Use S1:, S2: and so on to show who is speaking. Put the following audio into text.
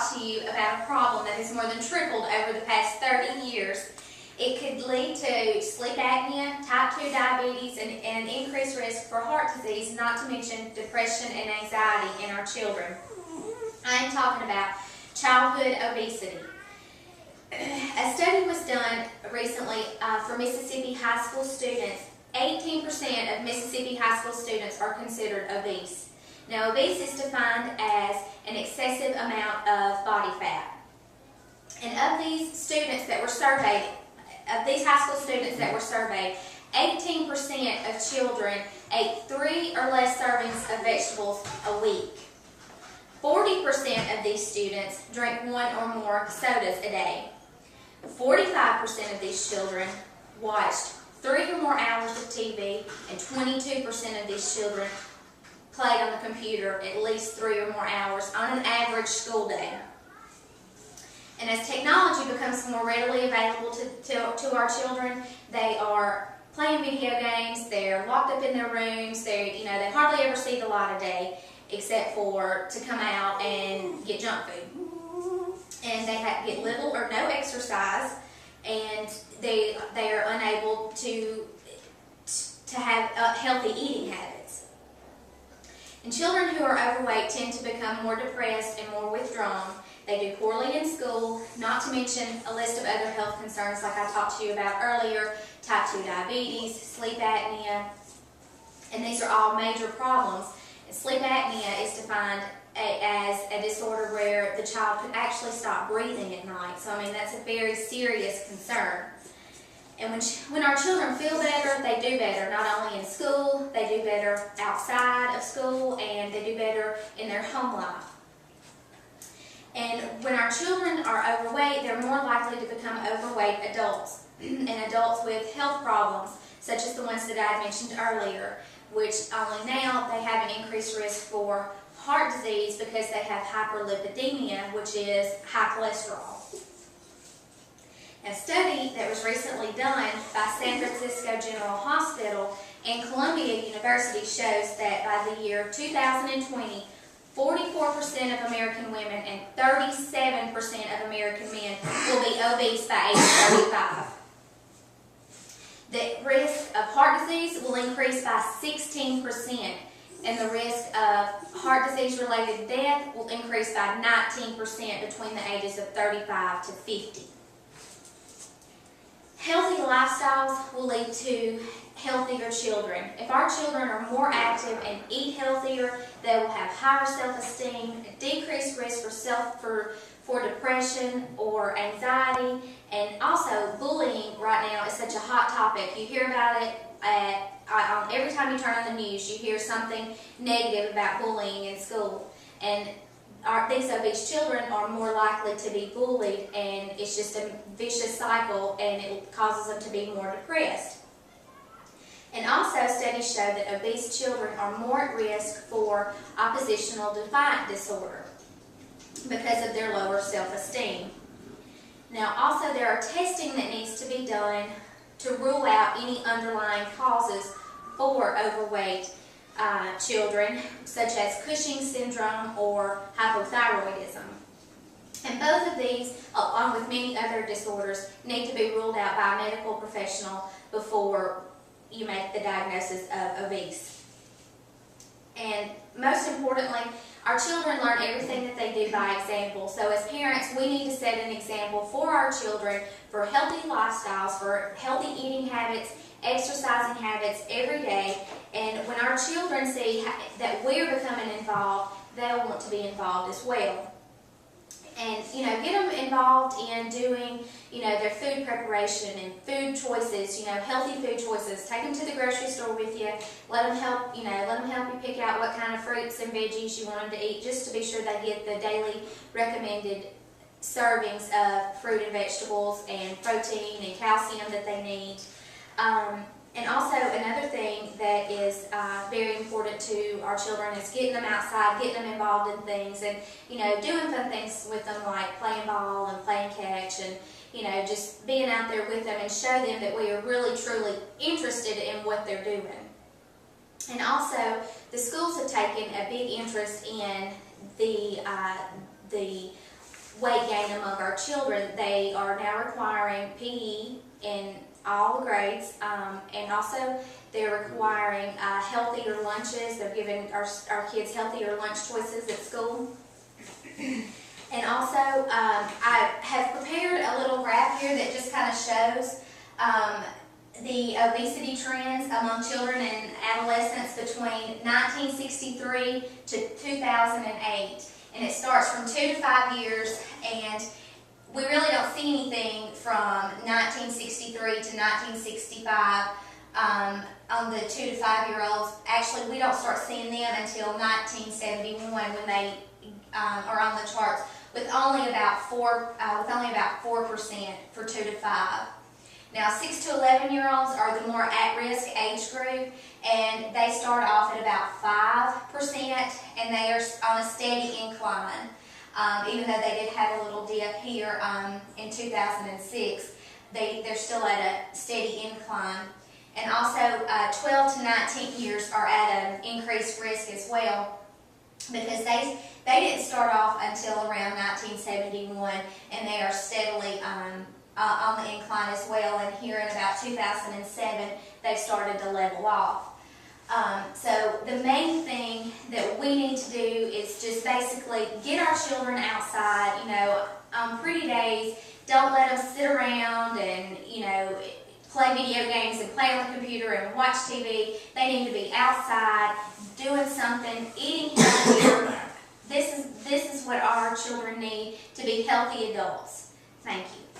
S1: talk to you about a problem that has more than tripled over the past 30 years. It could lead to sleep apnea, type 2 diabetes, and increased risk for heart disease, not to mention depression and anxiety in our children. I am talking about childhood obesity. A study was done recently for Mississippi high school students. 18% of Mississippi high school students are considered obese. Now, obese is defined as an excessive amount of body fat. And of these students that were surveyed, of these high school students that were surveyed, 18% of children ate 3 or less servings of vegetables a week. 40% of these students drank 1 or more sodas a day. 45% of these children watched 3 or more hours of TV, and 22% of these children played on the computer at least 3 or more hours on an average school day. And as technology becomes more readily available to our children, they are playing video games, they're locked up in their rooms, they hardly ever see the light of day except for to come out and get junk food. And they get little or no exercise, and they are unable to have healthy eating habits. And children who are overweight tend to become more depressed and more withdrawn. They do poorly in school, not to mention a list of other health concerns like I talked to you about earlier, type 2 diabetes, sleep apnea, and these are all major problems. And sleep apnea is defined as a disorder where the child could actually stop breathing at night. So, I mean, that's a very serious concern. And when our children feel better, they do better, not only in school, they do better outside of school, and they do better in their home life. And when our children are overweight, they're more likely to become overweight adults, and adults with health problems, such as the ones that I mentioned earlier, which only now they have an increased risk for heart disease because they have hyperlipidemia, which is high cholesterol. A study that was recently done by San Francisco General Hospital and Columbia University shows that by the year 2020, 44% of American women and 37% of American men will be obese by age 35. The risk of heart disease will increase by 16%, and the risk of heart disease-related death will increase by 19% between the ages of 35 to 50. Healthy lifestyles will lead to healthier children. If our children are more active and eat healthier, they will have higher self-esteem, decreased risk for depression or anxiety, and also bullying right now is such a hot topic. You hear about it every time you turn on the news. You hear something negative about bullying in school, and these obese children are more likely to be bullied, and it's just a vicious cycle, and it causes them to be more depressed. And also, studies show that obese children are more at risk for oppositional defiant disorder because of their lower self-esteem. Now, also there are testing that needs to be done to rule out any underlying causes for overweight children, such as Cushing's syndrome or hypothyroidism. And both of these, along with many other disorders, need to be ruled out by a medical professional before you make the diagnosis of obese. And most importantly, our children learn everything that they do by example. So as parents, we need to set an example for our children for healthy lifestyles, for healthy eating habits, exercising habits every day. And when our children see that we're becoming involved, they'll want to be involved as well. And, get them involved in doing, their food preparation and food choices, healthy food choices. Take them to the grocery store with you. Let them help you pick out what kind of fruits and veggies you want them to eat, just to be sure they get the daily recommended servings of fruit and vegetables and protein and calcium that they need. And also another thing that is very important to our children is getting them outside, getting them involved in things, and doing fun things with them like playing ball and playing catch, and just being out there with them and show them that we are really truly interested in what they're doing. And also the schools have taken a big interest in the weight gain among our children. They are now requiring PE in all the grades, and also they're requiring healthier lunches. They're giving our kids healthier lunch choices at school. And also, I have prepared a little graph here that just kind of shows the obesity trends among children and adolescents between 1963 to 2008. And it starts from 2 to 5 years, and we really don't see anything from 1963 to 1965 on the 2 to 5 year olds. Actually, we don't start seeing them until 1971 when they are on the charts, with only about 4% for 2 to 5. Now, 6 to 11 year olds are the more at-risk age group, and they start off at about 5%, and they are on a steady incline. Even though they did have a little dip here in 2006, they're still at a steady incline. And also, 12 to 19 years are at an increased risk as well, because they didn't start off until around 1971, and they are steadily on the incline as well. And here in about 2007, they started to level off. So the main thing that we need to do is just basically get our children outside. On pretty days, don't let them sit around and play video games and play on the computer and watch TV. They need to be outside doing something, eating healthier. This is what our children need to be healthy adults. Thank you.